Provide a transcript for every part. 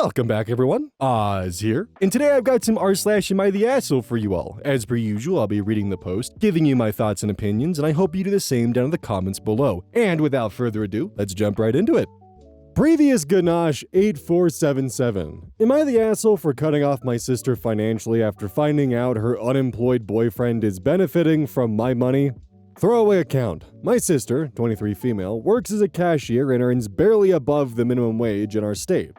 Welcome back, everyone. Oz here, and today I've got some r/am I the asshole for you all. As per usual, I'll be reading the post, giving you my thoughts and opinions, and I hope you do the same down in the comments below. And without further ado, let's jump right into it. Previous Ganache 8477. Am I the asshole for cutting off my sister financially after finding out her unemployed boyfriend is benefiting from my money? Throwaway account. My sister, 23 female, works as a cashier and earns barely above the minimum wage in our state.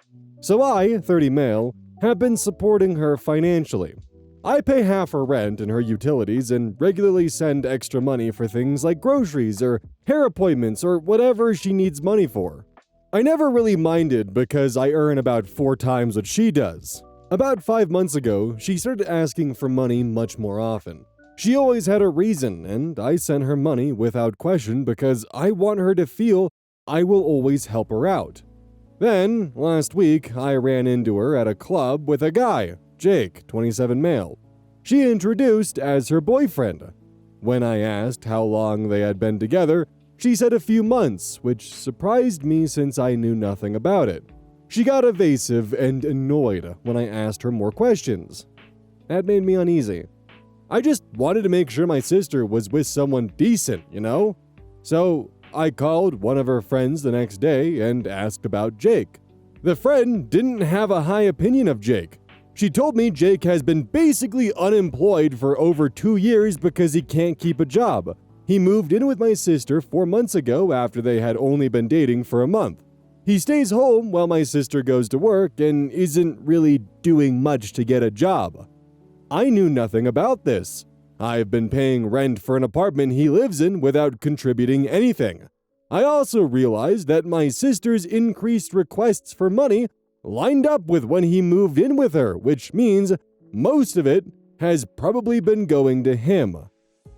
So I, 30 male, have been supporting her financially. I pay half her rent and her utilities and regularly send extra money for things like groceries or hair appointments or whatever she needs money for. I never really minded because I earn about 4 times what she does. About 5 months ago, she started asking for money much more often. She always had a reason, and I sent her money without question because I want her to feel I will always help her out. Then, last week, I ran into her at a club with a guy, Jake, 27 male. She introduced as her boyfriend. When I asked how long they had been together, she said a few months, which surprised me since I knew nothing about it. She got evasive and annoyed when I asked her more questions. That made me uneasy. I just wanted to make sure my sister was with someone decent, you know? So I called one of her friends the next day and asked about Jake. The friend didn't have a high opinion of Jake. She told me Jake has been basically unemployed for over 2 years because he can't keep a job. He moved in with my sister 4 months ago after they had only been dating for a month. He stays home while my sister goes to work and isn't really doing much to get a job. I knew nothing about this. I've been paying rent for an apartment he lives in without contributing anything. I also realized that my sister's increased requests for money lined up with when he moved in with her, which means most of it has probably been going to him.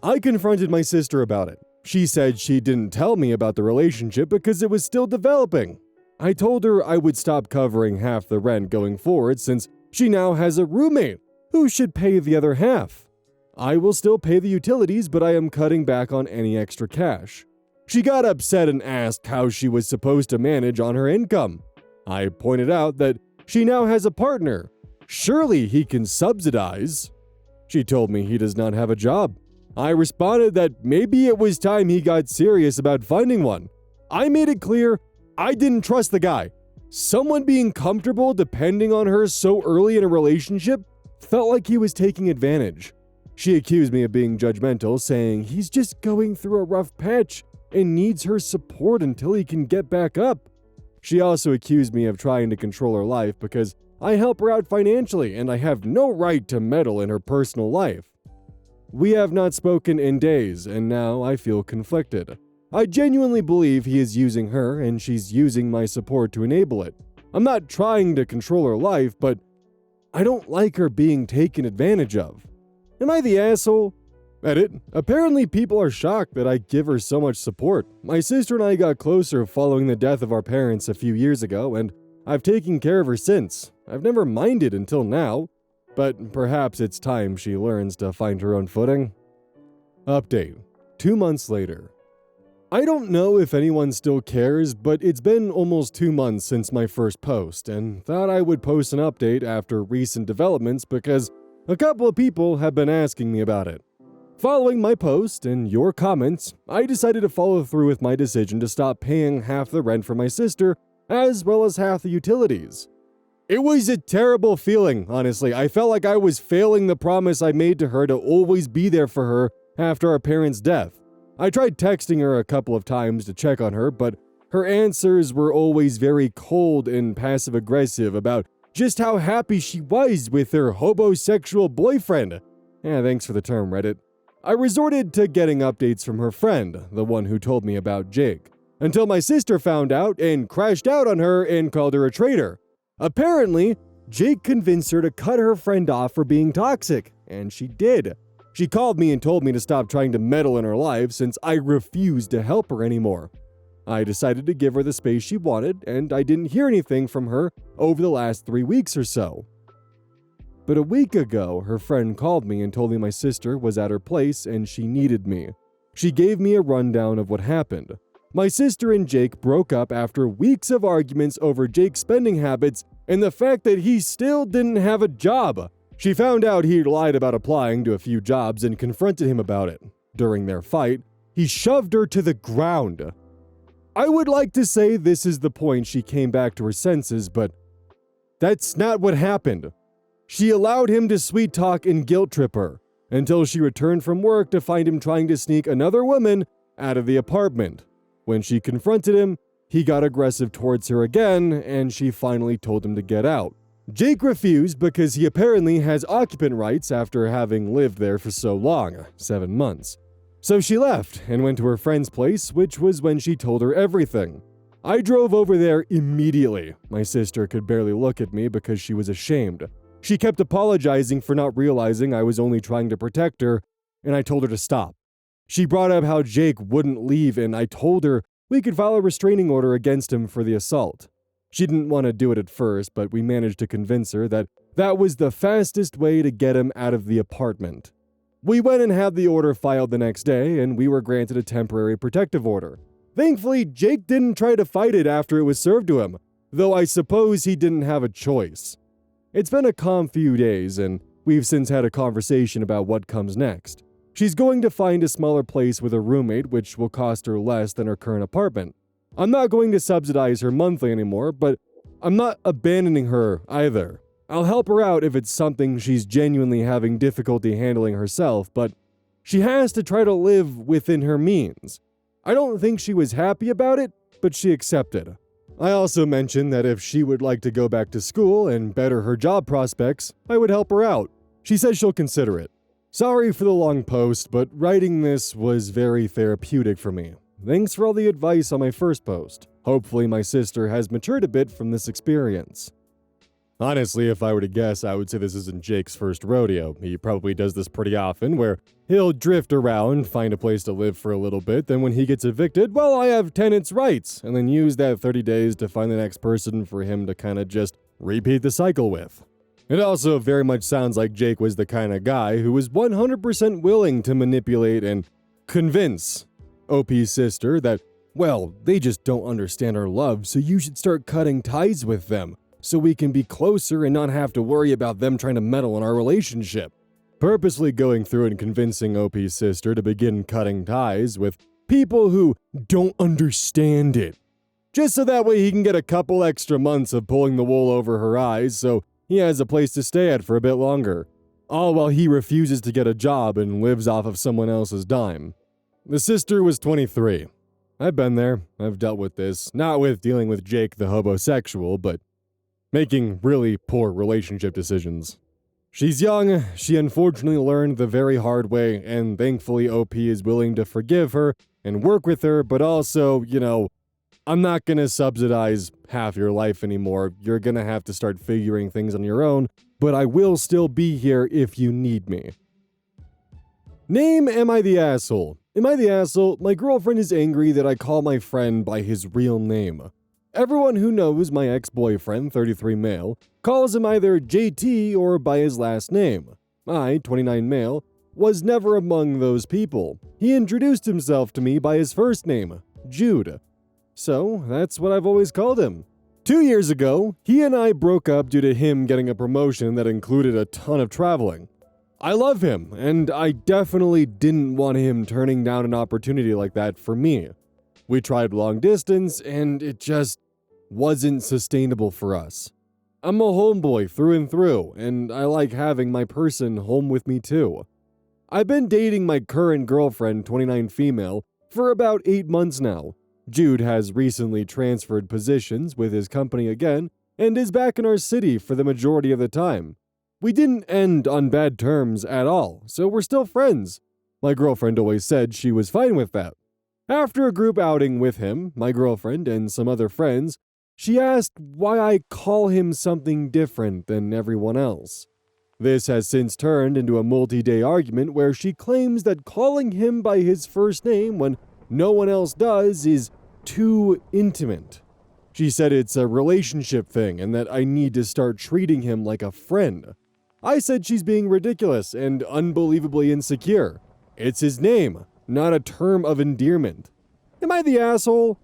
I confronted my sister about it. She said she didn't tell me about the relationship because it was still developing. I told her I would stop covering half the rent going forward since she now has a roommate who should pay the other half. I will still pay the utilities, but I am cutting back on any extra cash. She got upset and asked how she was supposed to manage on her income. I pointed out that she now has a partner. Surely he can subsidize. She told me he does not have a job. I responded that maybe it was time he got serious about finding one. I made it clear I didn't trust the guy. Someone being comfortable depending on her so early in a relationship felt like he was taking advantage. She accused me of being judgmental, saying he's just going through a rough patch and needs her support until he can get back up. She also accused me of trying to control her life because I help her out financially and I have no right to meddle in her personal life. We have not spoken in days, and now I feel conflicted. I genuinely believe he is using her and she's using my support to enable it. I'm not trying to control her life, but I don't like her being taken advantage of. Am I the asshole? Edit. Apparently people are shocked that I give her so much support. My sister and I got closer following the death of our parents a few years ago, and I've taken care of her since. I've never minded until now, but perhaps it's time she learns to find her own footing. Update. 2 months later. I don't know if anyone still cares, but it's been almost 2 months since my first post, and thought I would post an update after recent developments because a couple of people have been asking me about it. Following my post and your comments, I decided to follow through with my decision to stop paying half the rent for my sister, as well as half the utilities. It was a terrible feeling, honestly. I felt like I was failing the promise I made to her to always be there for her after our parents' death. I tried texting her a couple of times to check on her, but her answers were always very cold and passive-aggressive about just how happy she was with her homosexual boyfriend. Yeah, thanks for the term, Reddit. I resorted to getting updates from her friend, the one who told me about Jake, until my sister found out and crashed out on her and called her a traitor. Apparently, Jake convinced her to cut her friend off for being toxic, and she did. She called me and told me to stop trying to meddle in her life since I refused to help her anymore. I decided to give her the space she wanted, and I didn't hear anything from her over the last 3 weeks or so. But a week ago, her friend called me and told me my sister was at her place and she needed me. She gave me a rundown of what happened. My sister and Jake broke up after weeks of arguments over Jake's spending habits and the fact that he still didn't have a job. She found out he'd lied about applying to a few jobs and confronted him about it. During their fight, he shoved her to the ground. I would like to say this is the point she came back to her senses, but that's not what happened. She allowed him to sweet talk and guilt trip her until she returned from work to find him trying to sneak another woman out of the apartment. When she confronted him, he got aggressive towards her again, and she finally told him to get out. Jake refused because he apparently has occupant rights after having lived there for so long, 7 months. So she left and went to her friend's place, which was when she told her everything. I drove over there immediately. My sister could barely look at me because she was ashamed. She kept apologizing for not realizing I was only trying to protect her, and I told her to stop. She brought up how Jake wouldn't leave, and I told her we could file a restraining order against him for the assault. She didn't want to do it at first, but we managed to convince her that that was the fastest way to get him out of the apartment. We went and had the order filed the next day, and we were granted a temporary protective order. Thankfully, Jake didn't try to fight it after it was served to him, though I suppose he didn't have a choice. It's been a calm few days, and we've since had a conversation about what comes next. She's going to find a smaller place with a roommate, which will cost her less than her current apartment. I'm not going to subsidize her monthly anymore, but I'm not abandoning her either. I'll help her out if it's something she's genuinely having difficulty handling herself, but she has to try to live within her means. I don't think she was happy about it, but she accepted. I also mentioned that if she would like to go back to school and better her job prospects, I would help her out. She says she'll consider it. Sorry for the long post, but writing this was very therapeutic for me. Thanks for all the advice on my first post. Hopefully my sister has matured a bit from this experience. Honestly, if I were to guess, I would say this isn't Jake's first rodeo. He probably does this pretty often, where he'll drift around, find a place to live for a little bit, then when he gets evicted, well, I have tenants' rights, and then use that 30 days to find the next person for him to kind of just repeat the cycle with. It also very much sounds like Jake was the kind of guy who was 100% willing to manipulate and convince OP's sister that, well, they just don't understand our love, so you should start cutting ties with them, so we can be closer and not have to worry about them trying to meddle in our relationship. Purposely going through and convincing OP's sister to begin cutting ties with people who don't understand it. Just so that way he can get a couple extra months of pulling the wool over her eyes so he has a place to stay at for a bit longer. All while he refuses to get a job and lives off of someone else's dime. The sister was 23. I've been there. I've dealt with this. Not with dealing with Jake the homosexual, but making really poor relationship decisions. She's young, she unfortunately learned the very hard way, and thankfully OP is willing to forgive her and work with her, but also, I'm not gonna subsidize half your life anymore. You're gonna have to start figuring things on your own, but I will still be here if you need me. Name Am I the Asshole? Am I the asshole? My girlfriend is angry that I call my friend by his real name. Everyone who knows my ex-boyfriend, 33 male, calls him either JT or by his last name. I, 29 male, was never among those people. He introduced himself to me by his first name, Jude. So, that's what I've always called him. 2 years ago, he and I broke up due to him getting a promotion that included a ton of traveling. I love him, and I definitely didn't want him turning down an opportunity like that for me. We tried long distance, and it just wasn't sustainable for us. I'm a homeboy through and through, and I like having my person home with me too. I've been dating my current girlfriend, 29 female, for about 8 months now. Jude has recently transferred positions with his company again, and is back in our city for the majority of the time. We didn't end on bad terms at all, so we're still friends. My girlfriend always said she was fine with that. After a group outing with him, my girlfriend, and some other friends, she asked why I call him something different than everyone else. This has since turned into a multi-day argument where she claims that calling him by his first name when no one else does is too intimate. She said it's a relationship thing and that I need to start treating him like a friend. I said she's being ridiculous and unbelievably insecure. It's his name, not a term of endearment. Am I the asshole?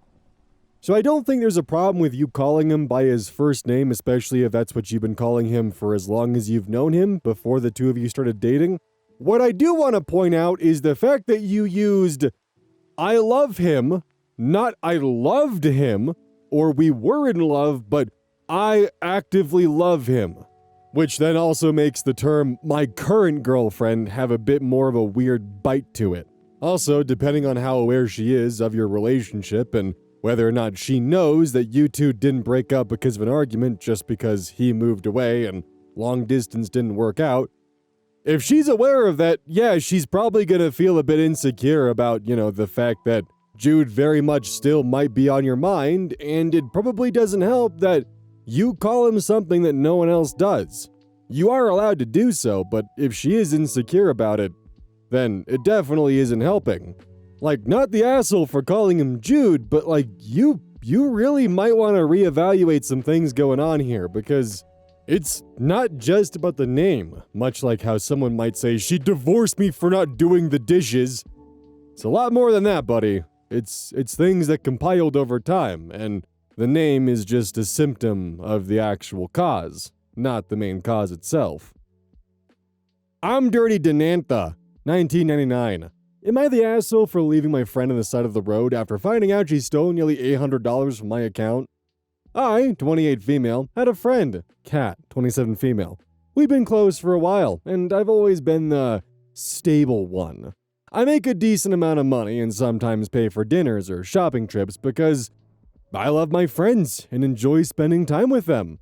So I don't think there's a problem with you calling him by his first name, especially if that's what you've been calling him for as long as you've known him before the two of you started dating. What I do want to point out is the fact that you used I love him, not I loved him, or we were in love, but I actively love him. Which then also makes the term my current girlfriend have a bit more of a weird bite to it. Also, depending on how aware she is of your relationship and whether or not she knows that you two didn't break up because of an argument just because he moved away and long distance didn't work out, if she's aware of that, yeah, she's probably gonna feel a bit insecure about, the fact that Jude very much still might be on your mind, and it probably doesn't help that you call him something that no one else does. You are allowed to do so, but if she is insecure about it, then it definitely isn't helping. Like, not the asshole for calling him Jude, but you really might want to reevaluate some things going on here, because it's not just about the name, much like how someone might say, she divorced me for not doing the dishes. It's a lot more than that, buddy. It's things that compiled over time, and the name is just a symptom of the actual cause, not the main cause itself. I'm Dirty Denantha, 1999. Am I the asshole for leaving my friend on the side of the road after finding out she stole nearly $800 from my account? I, 28 female, had a friend, Kat, 27 female. We've been close for a while, and I've always been the stable one. I make a decent amount of money and sometimes pay for dinners or shopping trips because I love my friends and enjoy spending time with them.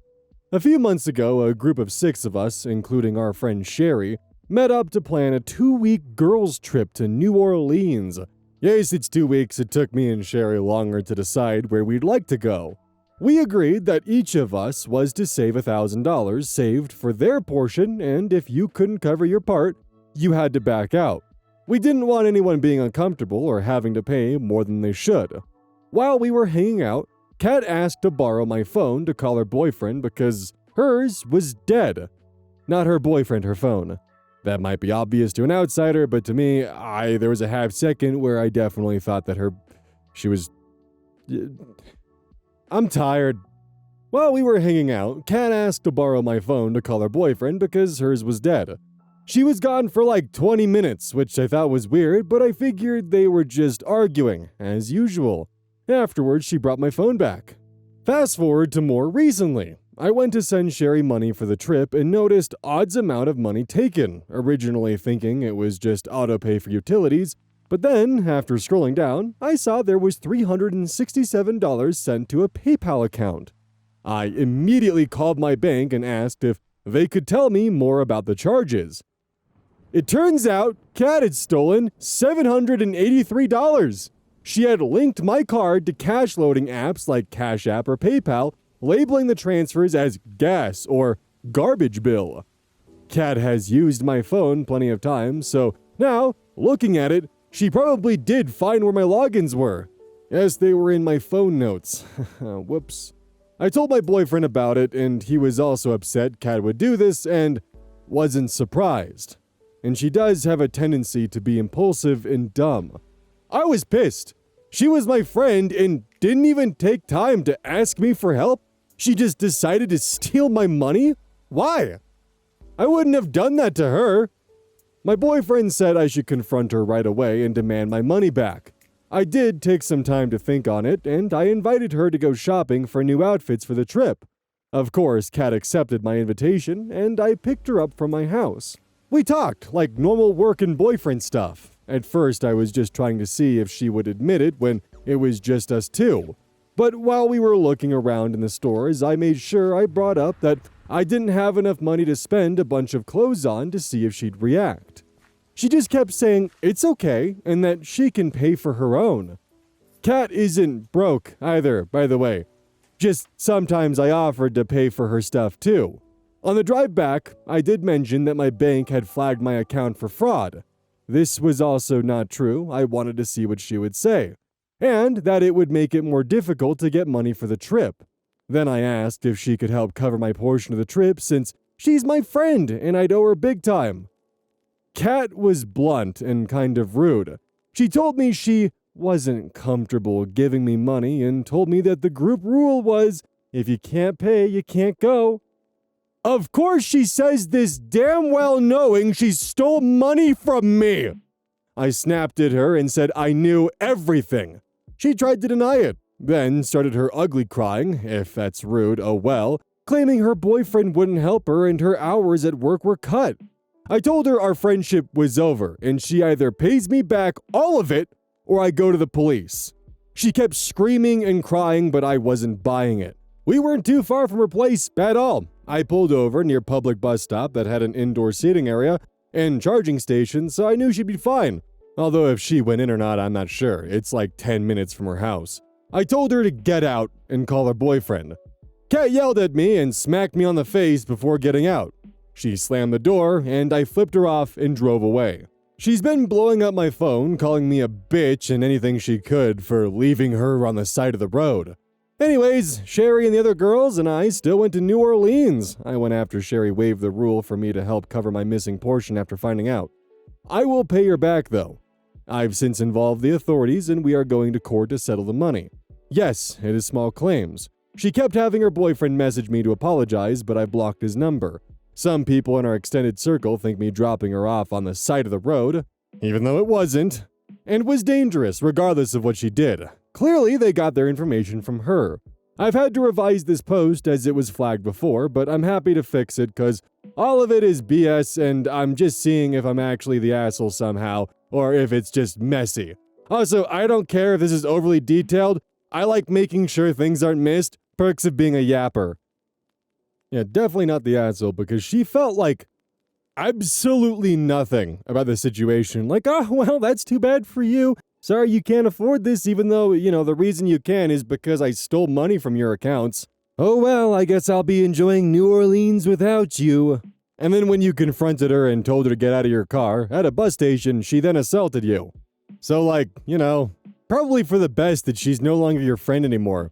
A few months ago, a group of 6 of us, including our friend Sherry, met up to plan a 2-week girls' trip to New Orleans. Yes, it's 2 weeks. It took me and Sherry longer to decide where we'd like to go. We agreed that each of us was to save $1,000 saved for their portion, and if you couldn't cover your part, you had to back out. We didn't want anyone being uncomfortable or having to pay more than they should. While we were hanging out, Kat asked to borrow my phone to call her boyfriend because hers was dead. Not her boyfriend, her phone. That might be obvious to an outsider, but to me, there was a half second where I definitely thought that she was... I'm tired. While we were hanging out, Kat asked to borrow my phone to call her boyfriend because hers was dead. She was gone for like 20 minutes, which I thought was weird, but I figured they were just arguing, as usual. Afterwards, she brought my phone back. Fast forward to more recently. I went to send Sherry money for the trip and noticed odds amount of money taken, originally thinking it was just autopay for utilities, but then, after scrolling down, I saw there was $367 sent to a PayPal account. I immediately called my bank and asked if they could tell me more about the charges. It turns out Kat had stolen $783. She had linked my card to cash loading apps like Cash App or PayPal, labeling the transfers as gas or garbage bill. Kat has used my phone plenty of times, so now, looking at it, she probably did find where my logins were. Yes, they were in my phone notes. Whoops. I told my boyfriend about it, and he was also upset Kat would do this and wasn't surprised. And she does have a tendency to be impulsive and dumb. I was pissed. She was my friend and didn't even take time to ask me for help. She just decided to steal my money? Why? I wouldn't have done that to her. My boyfriend said I should confront her right away and demand my money back. I did take some time to think on it, and I invited her to go shopping for new outfits for the trip. Of course, Kat accepted my invitation, and I picked her up from my house. We talked like normal work and boyfriend stuff. At first, I was just trying to see if she would admit it when it was just us two. But while we were looking around in the stores, I made sure I brought up that I didn't have enough money to spend a bunch of clothes on to see if she'd react. She just kept saying it's okay and that she can pay for her own. Kat isn't broke either, by the way. Just sometimes I offered to pay for her stuff too. On the drive back, I did mention that my bank had flagged my account for fraud. This was also not true. I wanted to see what she would say, and that it would make it more difficult to get money for the trip. Then I asked if she could help cover my portion of the trip since she's my friend and I'd owe her big time. Kat was blunt and kind of rude. She told me she wasn't comfortable giving me money and told me that the group rule was, if you can't pay, you can't go. Of course she says this damn well knowing she stole money from me. I snapped at her and said I knew everything. She tried to deny it, then started her ugly crying, if that's rude, oh well, claiming her boyfriend wouldn't help her and her hours at work were cut. I told her our friendship was over and she either pays me back all of it or I go to the police. She kept screaming and crying, but I wasn't buying it. We weren't too far from her place at all. I pulled over near a public bus stop that had an indoor seating area and charging station, so I knew she'd be fine. Although if she went in or not, I'm not sure. It's like 10 minutes from her house. I told her to get out and call her boyfriend. Kat yelled at me and smacked me on the face before getting out. She slammed the door and I flipped her off and drove away. She's been blowing up my phone, calling me a bitch and anything she could for leaving her on the side of the road. Anyways, Sherry and the other girls and I still went to New Orleans. I went after Sherry waived the rule for me to help cover my missing portion after finding out. I will pay her back though. I've since involved the authorities and we are going to court to settle the money. Yes, it is small claims. She kept having her boyfriend message me to apologize, but I blocked his number. Some people in our extended circle think me dropping her off on the side of the road, even though it wasn't, and was dangerous regardless of what she did. Clearly, they got their information from her. I've had to revise this post as it was flagged before, but I'm happy to fix it because all of it is BS and I'm just seeing if I'm actually the asshole somehow or if it's just messy. Also, I don't care if this is overly detailed. I like making sure things aren't missed. Perks of being a yapper. Yeah, definitely not the asshole because she felt like absolutely nothing about the situation. Like, oh, well, that's too bad for you. Sorry you can't afford this even though, the reason you can is because I stole money from your accounts. Oh well, I guess I'll be enjoying New Orleans without you. And then when you confronted her and told her to get out of your car at a bus station, she then assaulted you. So probably for the best that she's no longer your friend anymore.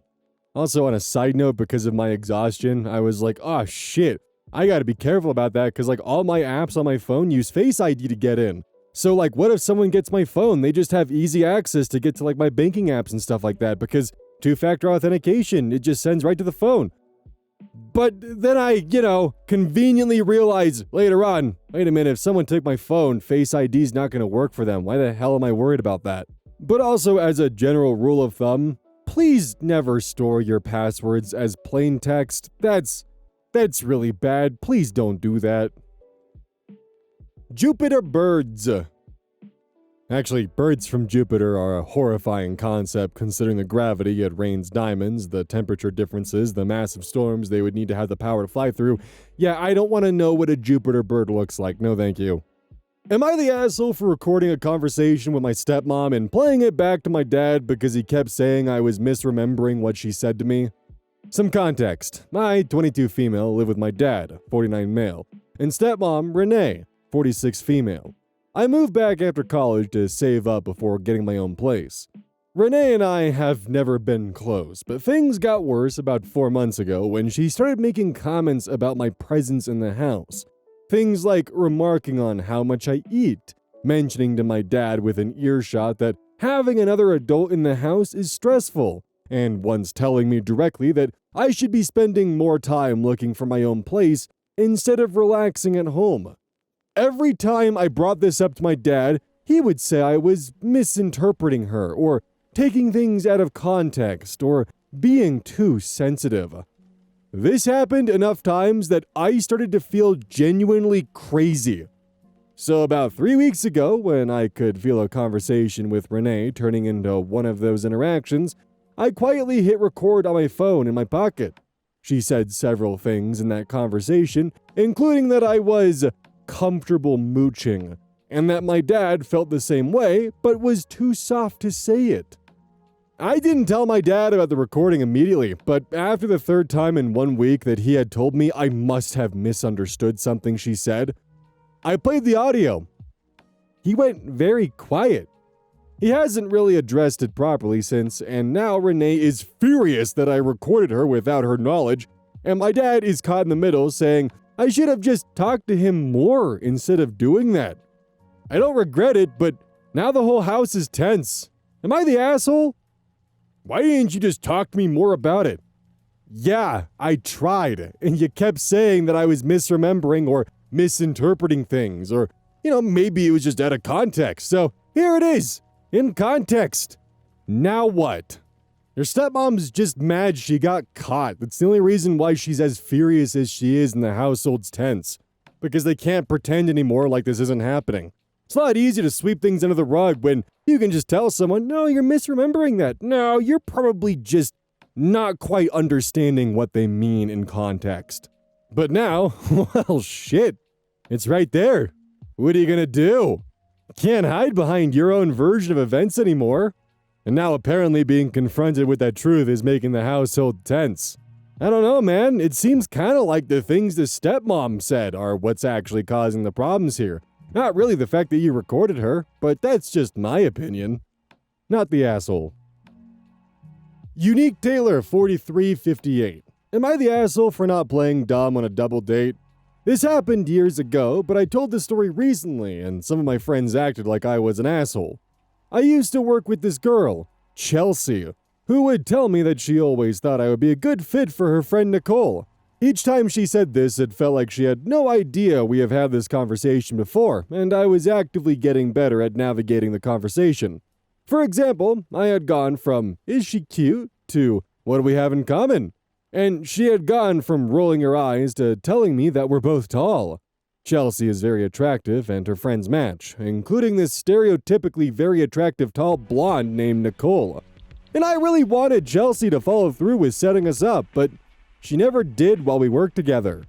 Also, on a side note, because of my exhaustion, I was like, oh shit, I gotta be careful about that because all my apps on my phone use Face ID to get in. So what if someone gets my phone? They just have easy access to get to my banking apps and stuff like that because two-factor authentication, it just sends right to the phone. But then I, conveniently realized later on, wait a minute, if someone took my phone, Face ID is not going to work for them. Why the hell am I worried about that? But also, as a general rule of thumb, please never store your passwords as plain text. That's really bad. Please don't do that. Jupiter birds. Actually, birds from Jupiter are a horrifying concept considering the gravity it rains diamonds, the temperature differences, the massive storms they would need to have the power to fly through. Yeah, I don't want to know what a Jupiter bird looks like. No, thank you. Am I the asshole for recording a conversation with my stepmom and playing it back to my dad because he kept saying I was misremembering what she said to me? Some context. I, 22 female, live with my dad, 49 male, and stepmom, Renee, 46 female. I moved back after college to save up before getting my own place. Renee and I have never been close, but things got worse about 4 months ago when she started making comments about my presence in the house. Things like remarking on how much I eat, mentioning to my dad with an earshot that having another adult in the house is stressful, and once telling me directly that I should be spending more time looking for my own place instead of relaxing at home. Every time I brought this up to my dad, he would say I was misinterpreting her, or taking things out of context, or being too sensitive. This happened enough times that I started to feel genuinely crazy. So about 3 weeks ago, when I could feel a conversation with Renee turning into one of those interactions, I quietly hit record on my phone in my pocket. She said several things in that conversation, including that I was comfortable mooching, and that my dad felt the same way, but was too soft to say it. I didn't tell my dad about the recording immediately, but after the third time in 1 week that he had told me I must have misunderstood something she said, I played the audio. He went very quiet. He hasn't really addressed it properly since, and now Renee is furious that I recorded her without her knowledge, and my dad is caught in the middle saying I should have just talked to him more instead of doing that. I don't regret it, but now the whole house is tense. Am I the asshole? Why didn't you just talk to me more about it? Yeah, I tried, and you kept saying that I was misremembering or misinterpreting things, or, maybe it was just out of context. So here it is, in context. Now what? Your stepmom's just mad she got caught. That's the only reason why she's as furious as she is and the household's tense. Because they can't pretend anymore like this isn't happening. It's a lot easier to sweep things under the rug when you can just tell someone, no, you're misremembering that. No, you're probably just not quite understanding what they mean in context. But now, well, shit. It's right there. What are you gonna do? Can't hide behind your own version of events anymore. And now apparently being confronted with that truth is making the household tense. I don't know, man. It seems kind of like the things the stepmom said are what's actually causing the problems here. Not really the fact that you recorded her, but that's just my opinion. Not the asshole. Unique Taylor 4358. Am I the asshole for not playing dumb on a double date? This happened years ago, but I told the story recently, and some of my friends acted like I was an asshole. I used to work with this girl, Chelsea, who would tell me that she always thought I would be a good fit for her friend Nicole. Each time she said this, it felt like she had no idea we have had this conversation before, and I was actively getting better at navigating the conversation. For example, I had gone from, is she cute, to, what do we have in common? And she had gone from rolling her eyes to telling me that we're both tall. Chelsea is very attractive, and her friends match, including this stereotypically very attractive tall blonde named Nicole. And I really wanted Chelsea to follow through with setting us up, but she never did while we worked together.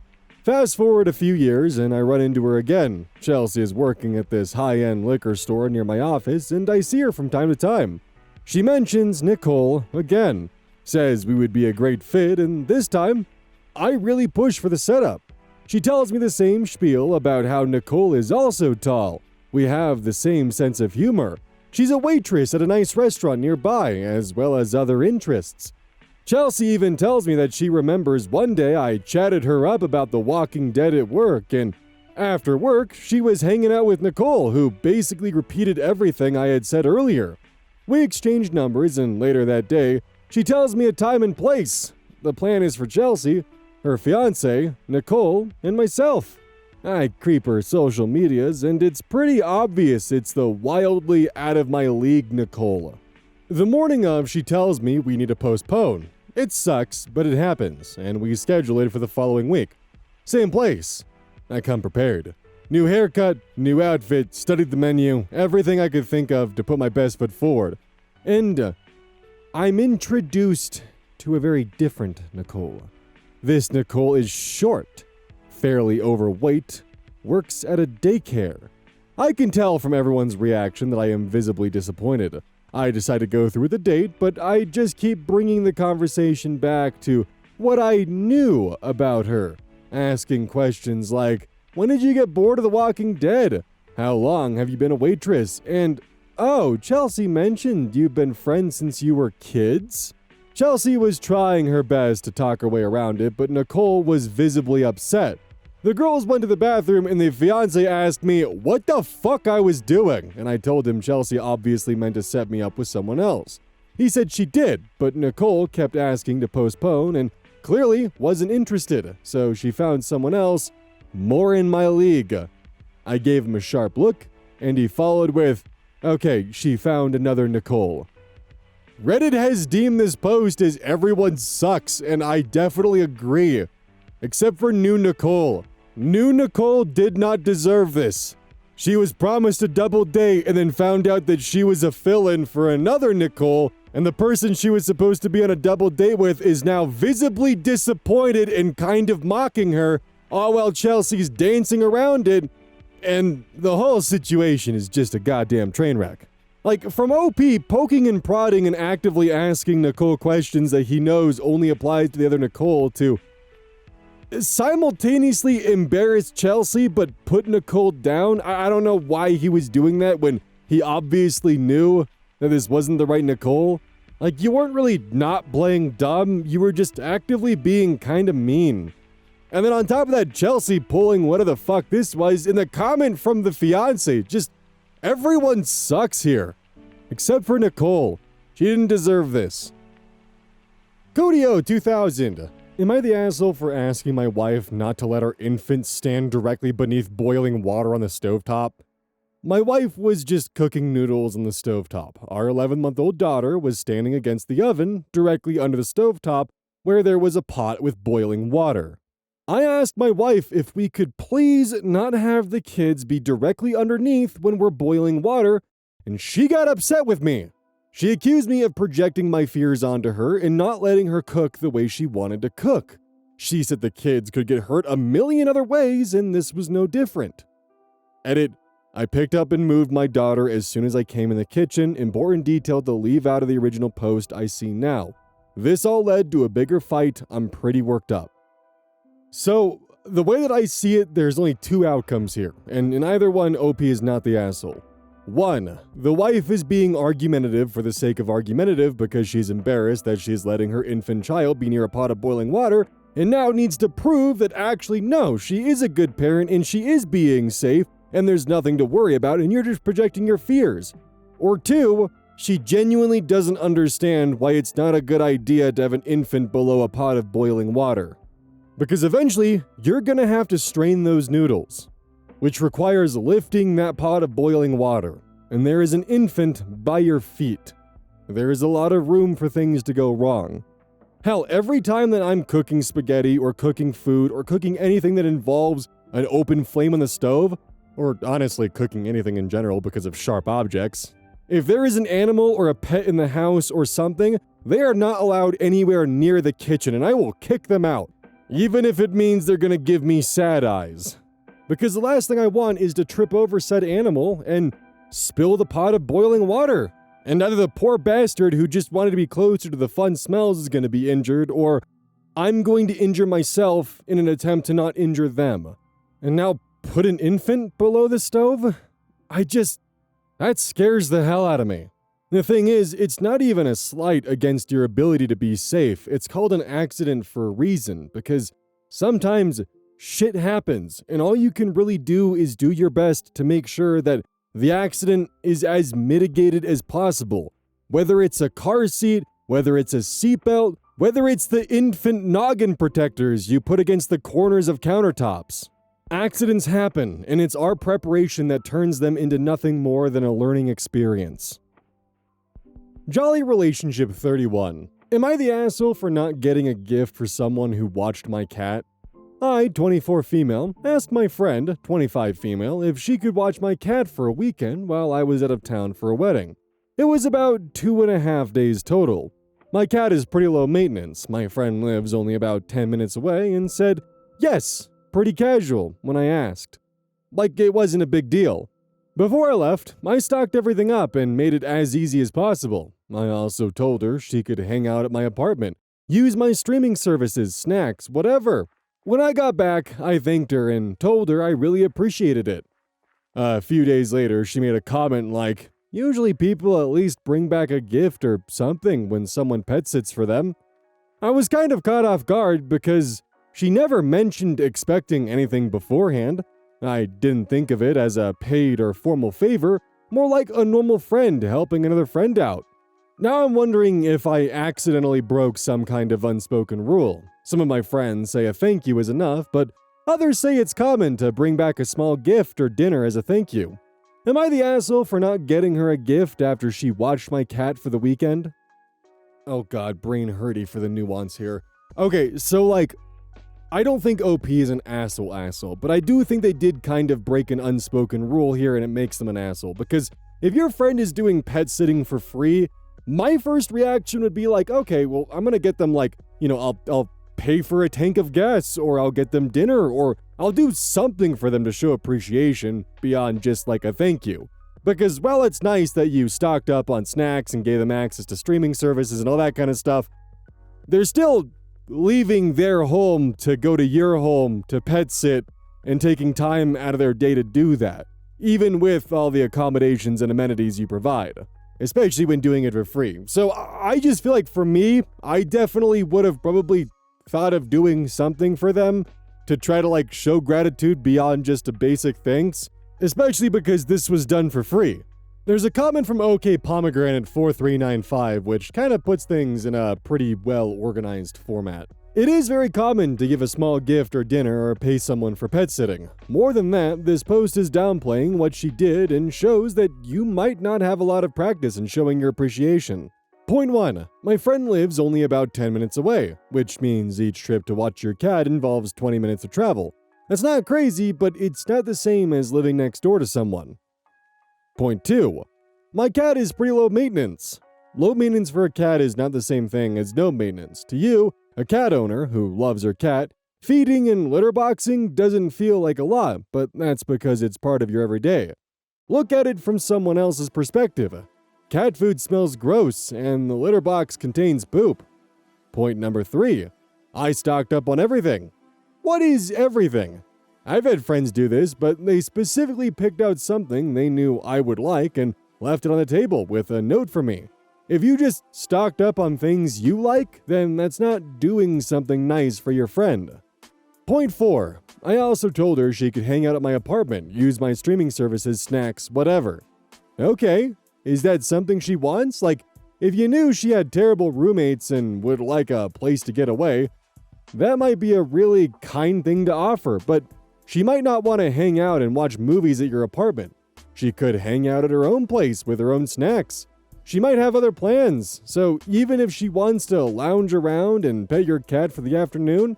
Fast forward a few years, and I run into her again. Chelsea is working at this high-end liquor store near my office, and I see her from time to time. She mentions Nicole again, says we would be a great fit, and this time, I really push for the setup. She tells me the same spiel about how Nicole is also tall. We have the same sense of humor. She's a waitress at a nice restaurant nearby, as well as other interests. Chelsea even tells me that she remembers one day I chatted her up about The Walking Dead at work, and after work, she was hanging out with Nicole, who basically repeated everything I had said earlier. We exchanged numbers, and later that day, she tells me a time and place. The plan is for Chelsea, her fiancé, Nicole, and myself. I creep her social medias, and it's pretty obvious it's the wildly out-of-my-league Nicole. The morning of, she tells me we need to postpone. It sucks, but it happens, and we schedule it for the following week. Same place. I come prepared. New haircut, new outfit, studied the menu, everything I could think of to put my best foot forward. And I'm introduced to a very different Nicole. This Nicole is short, fairly overweight, works at a daycare. I can tell from everyone's reaction that I am visibly disappointed. I decide to go through with the date, but I just keep bringing the conversation back to what I knew about her, asking questions like, when did you get bored of The Walking Dead? How long have you been a waitress? And, oh, Chelsea mentioned you've been friends since you were kids? Chelsea was trying her best to talk her way around it, but Nicole was visibly upset. The girls went to the bathroom and the fiancé asked me what the fuck I was doing, and I told him Chelsea obviously meant to set me up with someone else. He said she did, but Nicole kept asking to postpone and clearly wasn't interested, so she found someone else more in my league. I gave him a sharp look, and he followed with, okay, she found another Nicole. Reddit has deemed this post as everyone sucks, and I definitely agree. Except for New Nicole. New Nicole did not deserve this. She was promised a double date and then found out that she was a fill-in for another Nicole, and the person she was supposed to be on a double date with is now visibly disappointed and kind of mocking her, all while Chelsea's dancing around it, and the whole situation is just a goddamn train wreck. Like, from OP poking and prodding and actively asking Nicole questions that he knows only applies to the other Nicole to simultaneously embarrass Chelsea but put Nicole down. I don't know why he was doing that when he obviously knew that this wasn't the right Nicole. Like, you weren't really not playing dumb, you were just actively being kind of mean. And then on top of that, Chelsea pulling whatever the fuck this was in the comment from the fiancé. Just everyone sucks here. Except for Nicole. She didn't deserve this. Codio 2000. Am I the asshole for asking my wife not to let our infant stand directly beneath boiling water on the stovetop? My wife was just cooking noodles on the stovetop. Our 11-month-old daughter was standing against the oven, directly under the stovetop, where there was a pot with boiling water. I asked my wife if we could please not have the kids be directly underneath when we're boiling water, and she got upset with me. She accused me of projecting my fears onto her and not letting her cook the way she wanted to cook. She said the kids could get hurt a million other ways, and this was no different. Edit. I picked up and moved my daughter as soon as I came in the kitchen, important detail to leave out of the original post I see now. This all led to a bigger fight. I'm pretty worked up. So, the way that I see it, there's only two outcomes here, and in either one, OP is not the asshole. 1. The wife is being argumentative for the sake of argumentative because she's embarrassed that she's letting her infant child be near a pot of boiling water, and now needs to prove that actually no, she is a good parent and she is being safe, and there's nothing to worry about, and you're just projecting your fears. Or 2, she genuinely doesn't understand why it's not a good idea to have an infant below a pot of boiling water. Because eventually, you're gonna have to strain those noodles, which requires lifting that pot of boiling water, and there is an infant by your feet. There is a lot of room for things to go wrong. Hell, every time that I'm cooking spaghetti or cooking food or cooking anything that involves an open flame on the stove, or honestly cooking anything in general because of sharp objects, if there is an animal or a pet in the house or something, they are not allowed anywhere near the kitchen, and I will kick them out, even if it means they're gonna give me sad eyes. Because the last thing I want is to trip over said animal and spill the pot of boiling water. And either the poor bastard who just wanted to be closer to the fun smells is gonna be injured, or I'm going to injure myself in an attempt to not injure them. And now put an infant below the stove? That scares the hell out of me. The thing is, it's not even a slight against your ability to be safe. It's called an accident for a reason, because sometimes shit happens, and all you can really do is do your best to make sure that the accident is as mitigated as possible. Whether it's a car seat, whether it's a seatbelt, whether it's the infant noggin protectors you put against the corners of countertops. Accidents happen, and it's our preparation that turns them into nothing more than a learning experience. Jolly Relationship 31. Am I the asshole for not getting a gift for someone who watched my cat? I, 24 female, asked my friend, 25 female, if she could watch my cat for a weekend while I was out of town for a wedding. It was about 2.5 days total. My cat is pretty low maintenance. My friend lives only about 10 minutes away and said, yes, pretty casual when I asked. Like it wasn't a big deal. Before I left, I stocked everything up and made it as easy as possible. I also told her she could hang out at my apartment, use my streaming services, snacks, whatever. When I got back, I thanked her and told her I really appreciated it. A few days later, she made a comment like, usually people at least bring back a gift or something when someone pet sits for them. I was kind of caught off guard because she never mentioned expecting anything beforehand. I didn't think of it as a paid or formal favor, more like a normal friend helping another friend out. Now I'm wondering if I accidentally broke some kind of unspoken rule. Some of my friends say a thank you is enough, but others say it's common to bring back a small gift or dinner as a thank you. Am I the asshole for not getting her a gift after she watched my cat for the weekend? Oh god, brain hurty for the nuance here. Okay, so I don't think OP is an asshole, but I do think they did kind of break an unspoken rule here and it makes them an asshole, because if your friend is doing pet sitting for free, my first reaction would be like, okay, well, I'm gonna get them I'll pay for a tank of gas, or I'll get them dinner, or I'll do something for them to show appreciation beyond just a thank you. Because while it's nice that you stocked up on snacks and gave them access to streaming services and all that kind of stuff, they're still leaving their home to go to your home to pet sit and taking time out of their day to do that, even with all the accommodations and amenities you provide, especially when doing it for free. So I just feel like for me, I definitely would have probably thought of doing something for them to try to show gratitude beyond just a basic thanks, especially because this was done for free. There's a comment from OK Pomegranate 4395, which kind of puts things in a pretty well-organized format. It is very common to give a small gift or dinner or pay someone for pet sitting. More than that, this post is downplaying what she did and shows that you might not have a lot of practice in showing your appreciation. Point 1. My friend lives only about 10 minutes away, which means each trip to watch your cat involves 20 minutes of travel. That's not crazy, but it's not the same as living next door to someone. Point 2. My cat is pretty low maintenance. Low maintenance for a cat is not the same thing as no maintenance. To you, a cat owner who loves her cat, feeding and litter boxing doesn't feel like a lot, but that's because it's part of your everyday. Look at it from someone else's perspective. Cat food smells gross, and the litter box contains poop. Point number 3. I stocked up on everything. What is everything? I've had friends do this, but they specifically picked out something they knew I would like and left it on the table with a note for me. If you just stocked up on things you like, then that's not doing something nice for your friend. Point 4. I also told her she could hang out at my apartment, use my streaming services, snacks, whatever. Okay, is that something she wants? Like, if you knew she had terrible roommates and would like a place to get away, that might be a really kind thing to offer, but she might not want to hang out and watch movies at your apartment. She could hang out at her own place with her own snacks. She might have other plans, so even if she wants to lounge around and pet your cat for the afternoon,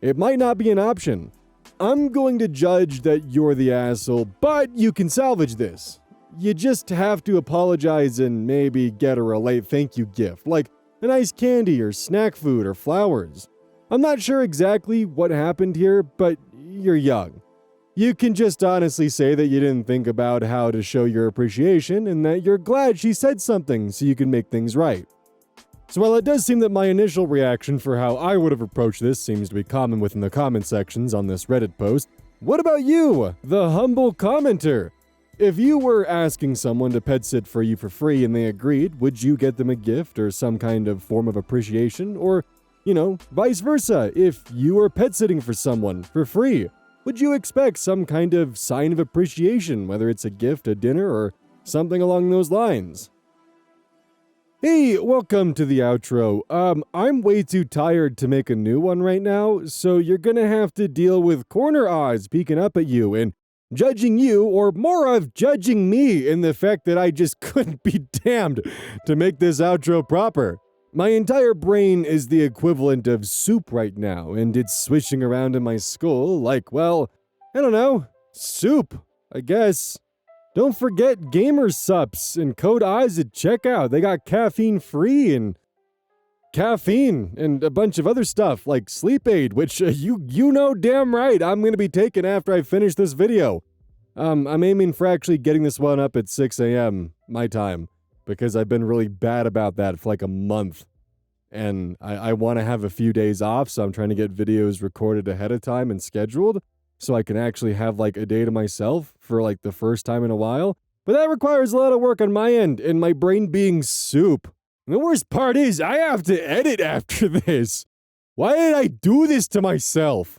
it might not be an option. I'm going to judge that you're the asshole, but you can salvage this. You just have to apologize and maybe get her a late thank you gift, like a nice candy or snack food or flowers. I'm not sure exactly what happened here, but you're young. You can just honestly say that you didn't think about how to show your appreciation and that you're glad she said something so you can make things right. So while it does seem that my initial reaction for how I would have approached this seems to be common within the comment sections on this Reddit post, what about you, the humble commenter? If you were asking someone to pet sit for you for free and they agreed, would you get them a gift or some kind of form of appreciation? Or, vice versa, if you were pet sitting for someone for free, would you expect some kind of sign of appreciation, whether it's a gift, a dinner, or something along those lines? Hey, welcome to the outro. I'm way too tired to make a new one right now, so you're gonna have to deal with corner Oz peeking up at you and judging you, or more of judging me in the fact that I just couldn't be damned to make this outro proper. My entire brain is the equivalent of soup right now, and it's swishing around in my skull like, well, I don't know, soup, I guess. Don't forget Gamer Sups and code Oz at checkout. They got caffeine free and caffeine and a bunch of other stuff like sleep aid, which you know damn right I'm going to be taking after I finish this video. I'm aiming for actually getting this one up at 6 a.m. my time, because I've been really bad about that for like a month. And I want to have a few days off, so I'm trying to get videos recorded ahead of time and scheduled, so I can actually have like a day to myself for like the first time in a while. But that requires a lot of work on my end, and my brain being soup. And the worst part is, I have to edit after this. Why did I do this to myself?